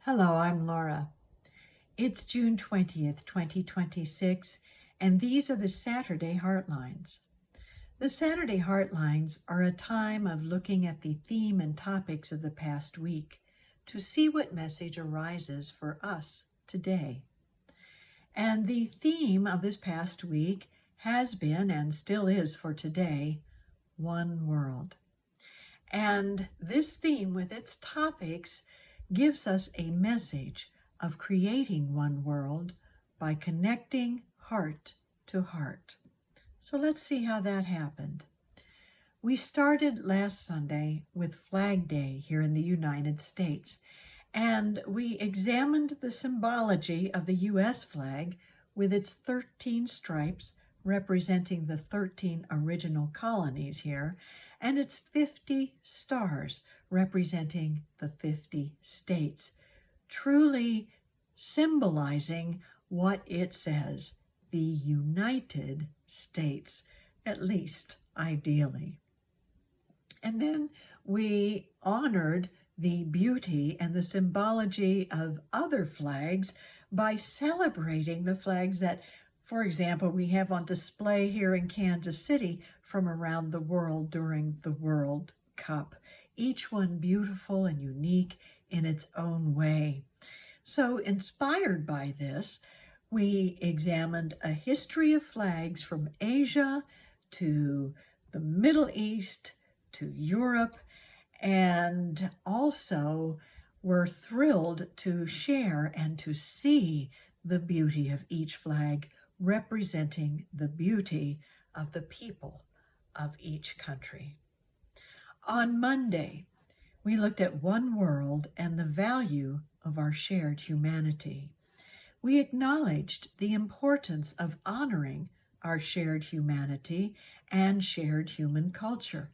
Hello, I'm Laura. It's June 20th, 2026, and these are the Saturday Heartlines. The Saturday Heartlines are a time of looking at the theme and topics of the past week to see what message arises for us today. And the theme of this past week has been and still is for today, One World. And this theme with its topics gives us a message of creating one world by connecting heart to heart. So let's see how that happened. We started last Sunday with Flag Day here in the United States, and we examined the symbology of the U.S. flag with its 13 stripes representing the 13 original colonies here, and its 50 stars representing the 50 states, truly symbolizing what it says, the United States, at least ideally. And then we honored the beauty and the symbology of other flags by celebrating the flags that, for example, we have on display here in Kansas City from around the world during the World Cup, each one beautiful and unique in its own way. So, inspired by this, we examined a history of flags from Asia to the Middle East to Europe, and also were thrilled to share and to see the beauty of each flag representing the beauty of the people of each country. On Monday, we looked at one world and the value of our shared humanity. We acknowledged the importance of honoring our shared humanity and shared human culture,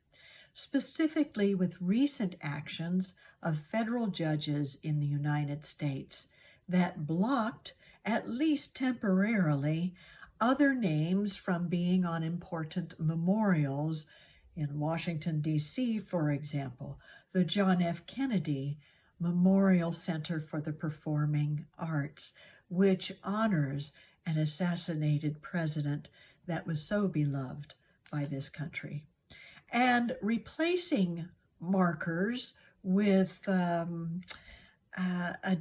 specifically with recent actions of federal judges in the United States that blocked, at least temporarily, other names from being on important memorials in Washington, D.C., for example, the John F. Kennedy Memorial Center for the Performing Arts, which honors an assassinated president that was so beloved by this country. And replacing markers with a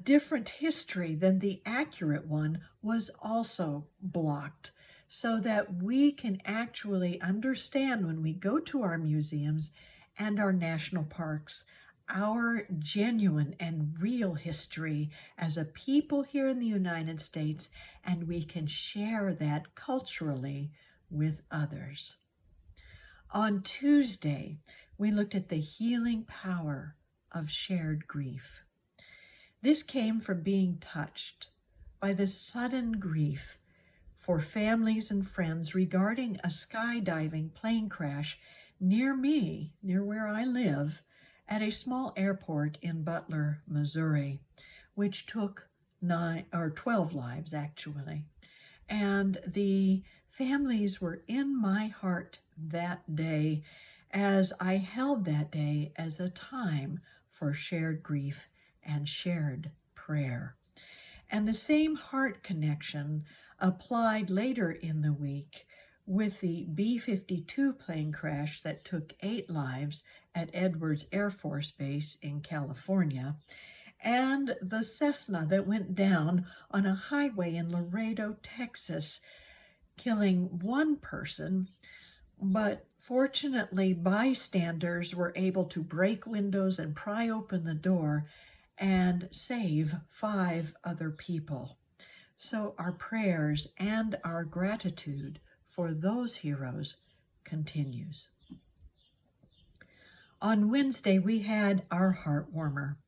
different history than the accurate one was also blocked, so that we can actually understand when we go to our museums and our national parks our genuine and real history as a people here in the United States, and we can share that culturally with others. On Tuesday, we looked at the healing power of shared grief. This came from being touched by the sudden grief for families and friends regarding a skydiving plane crash near me, near where I live, at a small airport in Butler, Missouri, which took 12 lives actually. And the families were in my heart that day as I held that day as a time for shared grief and shared prayer. And the same heart connection applied later in the week with the B-52 plane crash that took 8 lives at Edwards Air Force Base in California, and the Cessna that went down on a highway in Laredo, Texas, killing 1 person, but fortunately bystanders were able to break windows and pry open the door and save 5 other people. So our prayers and our gratitude for those heroes continues. On Wednesday, we had our heart warmer,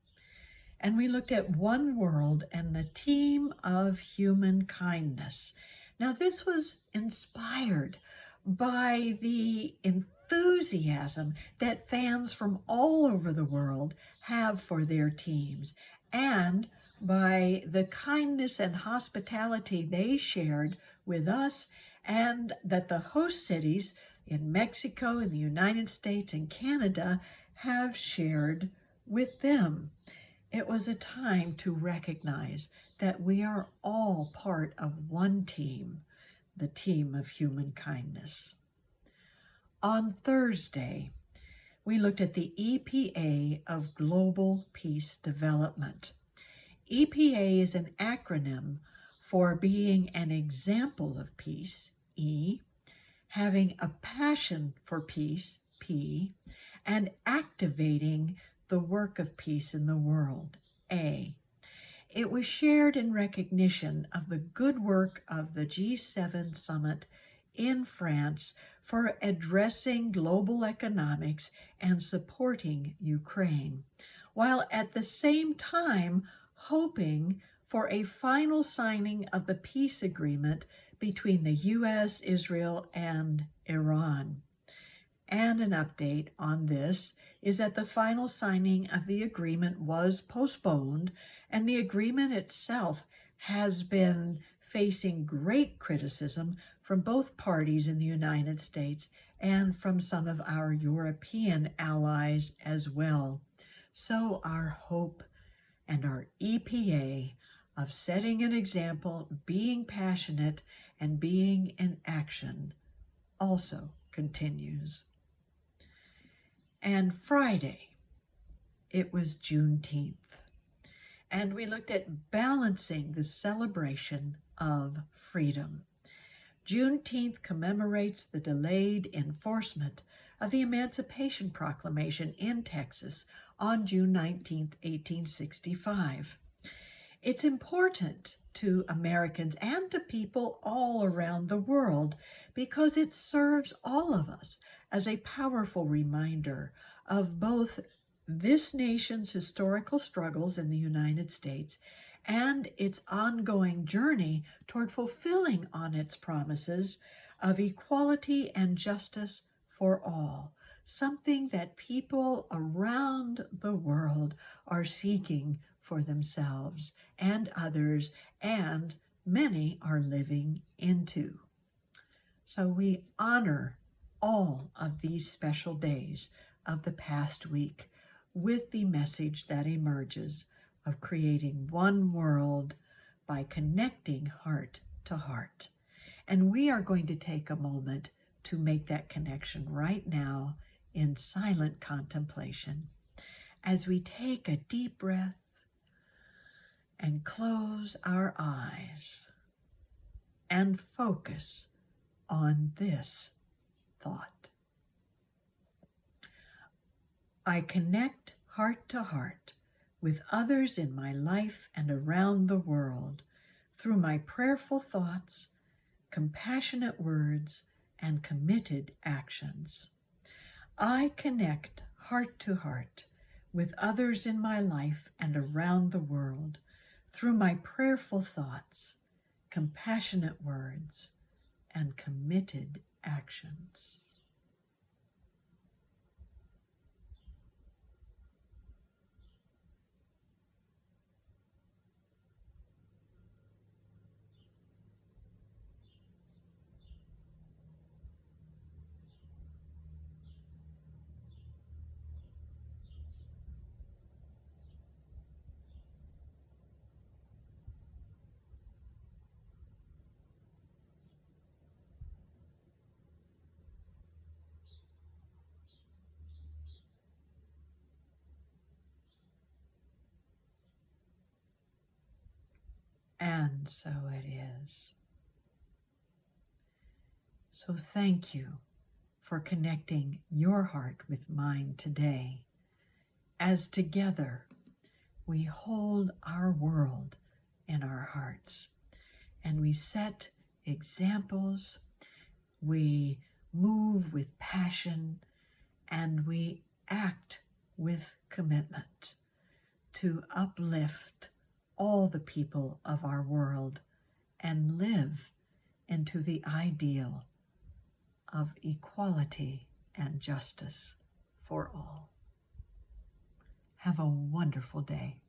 and we looked at one world and the team of human kindness. Now, this was inspired by the enthusiasm that fans from all over the world have for their teams, and by the kindness and hospitality they shared with us, and that the host cities in Mexico, in the United States, and Canada have shared with them. It was a time to recognize that we are all part of one team, the team of human kindness. On Thursday, we looked at the EPA of Global Peace Development. EPA is an acronym for being an example of peace, E, having a passion for peace, P, and activating the work of peace in the world, A. It was shared in recognition of the good work of the G7 summit in France for addressing global economics and supporting Ukraine, while at the same time hoping for a final signing of the peace agreement between the U.S., Israel, and Iran. And an update on this is that the final signing of the agreement was postponed, and the agreement itself has been facing great criticism from both parties in the United States and from some of our European allies as well. So our hope and our EPA of setting an example, being passionate, and being in action also continues. And Friday, it was Juneteenth, and we looked at balancing the celebration of freedom. Juneteenth commemorates the delayed enforcement of the Emancipation Proclamation in Texas on June 19, 1865. It's important to Americans and to people all around the world because it serves all of us as a powerful reminder of both this nation's historical struggles in the United States and its ongoing journey toward fulfilling on its promises of equality and justice for all, something that people around the world are seeking for themselves and others, and many are living into. So we honor all of these special days of the past week with the message that emerges of creating one world by connecting heart to heart. And we are going to take a moment to make that connection right now in silent contemplation as we take a deep breath and close our eyes and focus on this thought. I connect heart to heart with others in my life and around the world through my prayerful thoughts, compassionate words, and committed actions. I connect heart to heart with others in my life and around the world through my prayerful thoughts, compassionate words, and committed actions. And so it is. So thank you for connecting your heart with mine today, as together we hold our world in our hearts and we set examples, we move with passion, and we act with commitment to uplift all the people of our world and live into the ideal of equality and justice for all. Have a wonderful day.